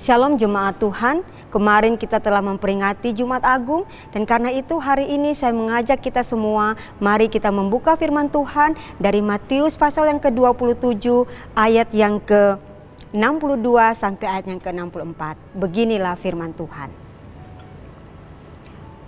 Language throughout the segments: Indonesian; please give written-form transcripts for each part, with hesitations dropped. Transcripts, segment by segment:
Shalom jemaat Tuhan, kemarin kita telah memperingati Jumat Agung dan karena itu hari ini saya mengajak kita semua, mari kita membuka firman Tuhan dari Matius pasal yang ke-27 ayat yang ke-62 sampai ayat yang ke-64. Beginilah firman Tuhan.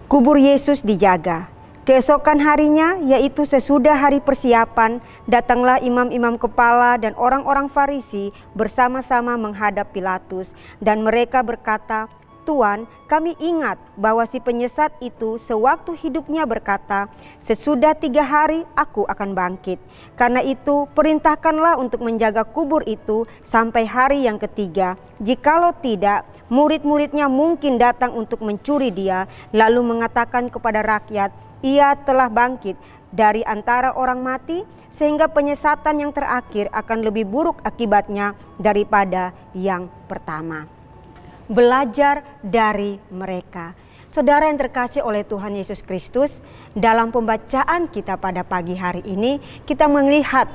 Kubur Yesus dijaga. Keesokan harinya, yaitu sesudah hari persiapan, datanglah imam-imam kepala dan orang-orang Farisi bersama-sama menghadap Pilatus. Dan mereka berkata, "Tuan, kami ingat bahwa si penyesat itu sewaktu hidupnya berkata, 'Sesudah 3 hari aku akan bangkit.' Karena itu perintahkanlah untuk menjaga kubur itu sampai hari yang ketiga. Jikalau tidak, murid-muridnya mungkin datang untuk mencuri dia, lalu mengatakan kepada rakyat, 'Ia telah bangkit dari antara orang mati,' sehingga penyesatan yang terakhir akan lebih buruk akibatnya daripada yang pertama." Belajar dari mereka. Saudara yang terkasih oleh Tuhan Yesus Kristus, dalam pembacaan kita pada pagi hari ini, kita melihat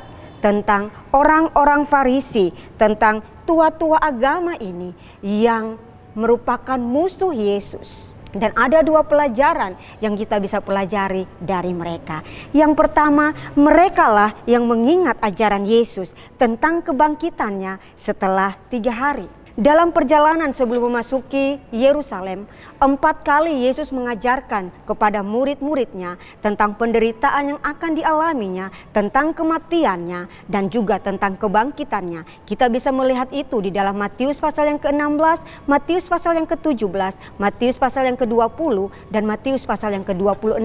tentang orang-orang Farisi, tentang tua-tua agama ini yang merupakan musuh Yesus. Dan ada 2 pelajaran yang kita bisa pelajari dari mereka. Yang pertama, merekalah yang mengingat ajaran Yesus tentang kebangkitannya setelah 3 hari. Dalam perjalanan sebelum memasuki Yerusalem, 4 kali Yesus mengajarkan kepada murid-muridnya tentang penderitaan yang akan dialaminya, tentang kematiannya, dan juga tentang kebangkitannya. Kita bisa melihat itu di dalam Matius pasal yang ke-16, Matius pasal yang ke-17, Matius pasal yang ke-20, dan Matius pasal yang ke-26.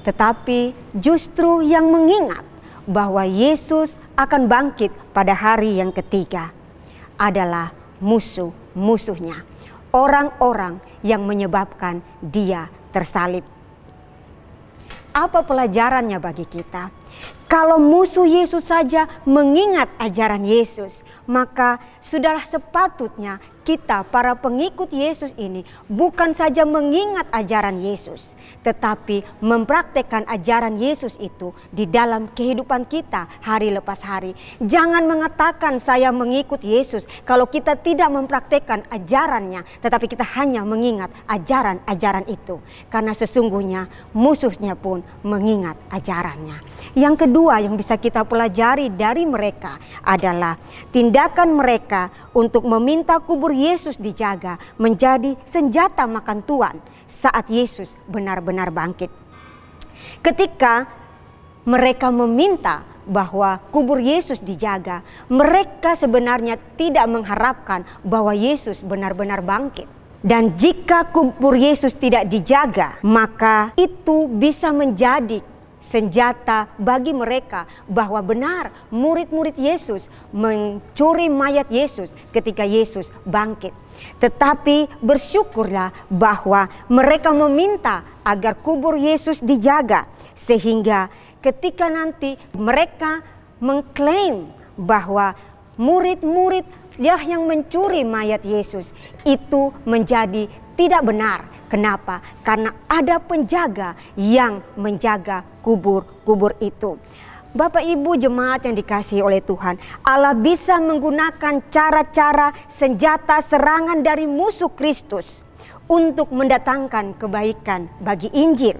Tetapi justru yang mengingat bahwa Yesus akan bangkit pada hari yang ketiga adalah musuh-musuhnya, orang-orang yang menyebabkan dia tersalib. Apa pelajarannya bagi kita? Kalau musuh Yesus saja mengingat ajaran Yesus, maka sudahlah sepatutnya kita para pengikut Yesus ini bukan saja mengingat ajaran Yesus, tetapi mempraktekkan ajaran Yesus itu di dalam kehidupan kita hari lepas hari. Jangan mengatakan saya mengikut Yesus kalau kita tidak mempraktekkan ajarannya, tetapi kita hanya mengingat ajaran-ajaran itu. Karena sesungguhnya musuhnya pun mengingat ajarannya. Yang kedua yang bisa kita pelajari dari mereka adalah tindakan mereka untuk meminta kubur Yesus dijaga menjadi senjata makan tuan saat Yesus benar-benar bangkit. Ketika mereka meminta bahwa kubur Yesus dijaga, mereka sebenarnya tidak mengharapkan bahwa Yesus benar-benar bangkit. Dan jika kubur Yesus tidak dijaga, maka itu bisa menjadi senjata bagi mereka bahwa benar murid-murid Yesus mencuri mayat Yesus ketika Yesus bangkit. Tetapi bersyukurlah bahwa mereka meminta agar kubur Yesus dijaga, sehingga ketika nanti mereka mengklaim bahwa murid-murid yang mencuri mayat Yesus itu menjadi tidak benar. Kenapa? Karena ada penjaga yang menjaga kubur-kubur itu. Bapak Ibu jemaat yang dikasihi oleh Tuhan, Allah bisa menggunakan cara-cara senjata serangan dari musuh Kristus untuk mendatangkan kebaikan bagi Injil.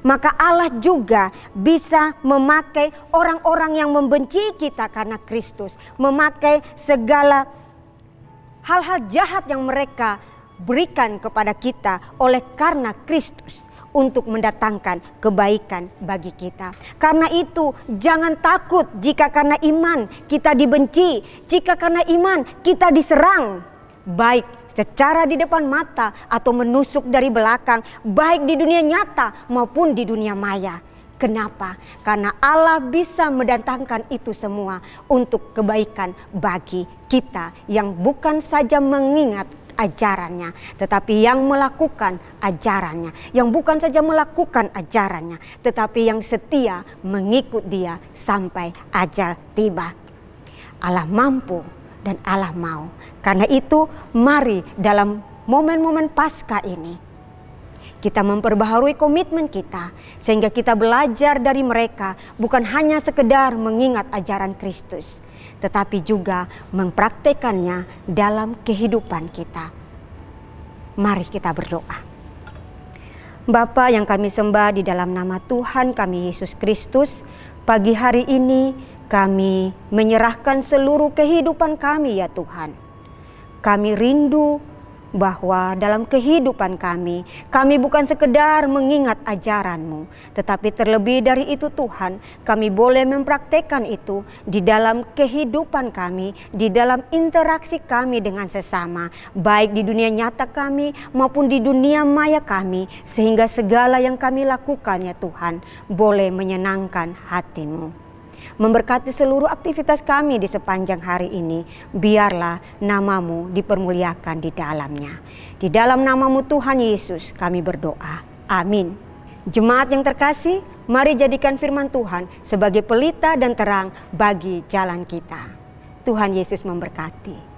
Maka Allah juga bisa memakai orang-orang yang membenci kita karena Kristus, memakai segala hal-hal jahat yang mereka berikan kepada kita oleh karena Kristus untuk mendatangkan kebaikan bagi kita. Karena itu jangan takut jika karena iman kita dibenci, jika karena iman kita diserang, baik secara di depan mata atau menusuk dari belakang, baik di dunia nyata maupun di dunia maya. Kenapa? Karena Allah bisa mendatangkan itu semua untuk kebaikan bagi kita yang bukan saja mengingat ajarannya, tetapi yang melakukan ajarannya, yang bukan saja melakukan ajarannya, tetapi yang setia mengikut dia sampai ajal tiba. Allah mampu dan Allah mau. Karena itu mari dalam momen-momen Paskah ini kita memperbaharui komitmen kita, sehingga kita belajar dari mereka bukan hanya sekedar mengingat ajaran Kristus, tetapi juga mempraktekannya dalam kehidupan kita. Mari kita berdoa. Bapa yang kami sembah di dalam nama Tuhan kami Yesus Kristus, pagi hari ini kami menyerahkan seluruh kehidupan kami ya Tuhan. Kami rindu bahwa dalam kehidupan kami bukan sekedar mengingat ajaran-Mu, tetapi terlebih dari itu Tuhan, kami boleh mempraktekkan itu di dalam kehidupan kami, di dalam interaksi kami dengan sesama, baik di dunia nyata kami maupun di dunia maya kami, sehingga segala yang kami lakukan ya Tuhan, boleh menyenangkan hati-Mu. Memberkati seluruh aktivitas kami di sepanjang hari ini, biarlah nama-Mu dipermuliakan di dalamnya. Di dalam nama-Mu Tuhan Yesus kami berdoa. Amin. Jemaat yang terkasih, mari jadikan firman Tuhan sebagai pelita dan terang bagi jalan kita. Tuhan Yesus memberkati.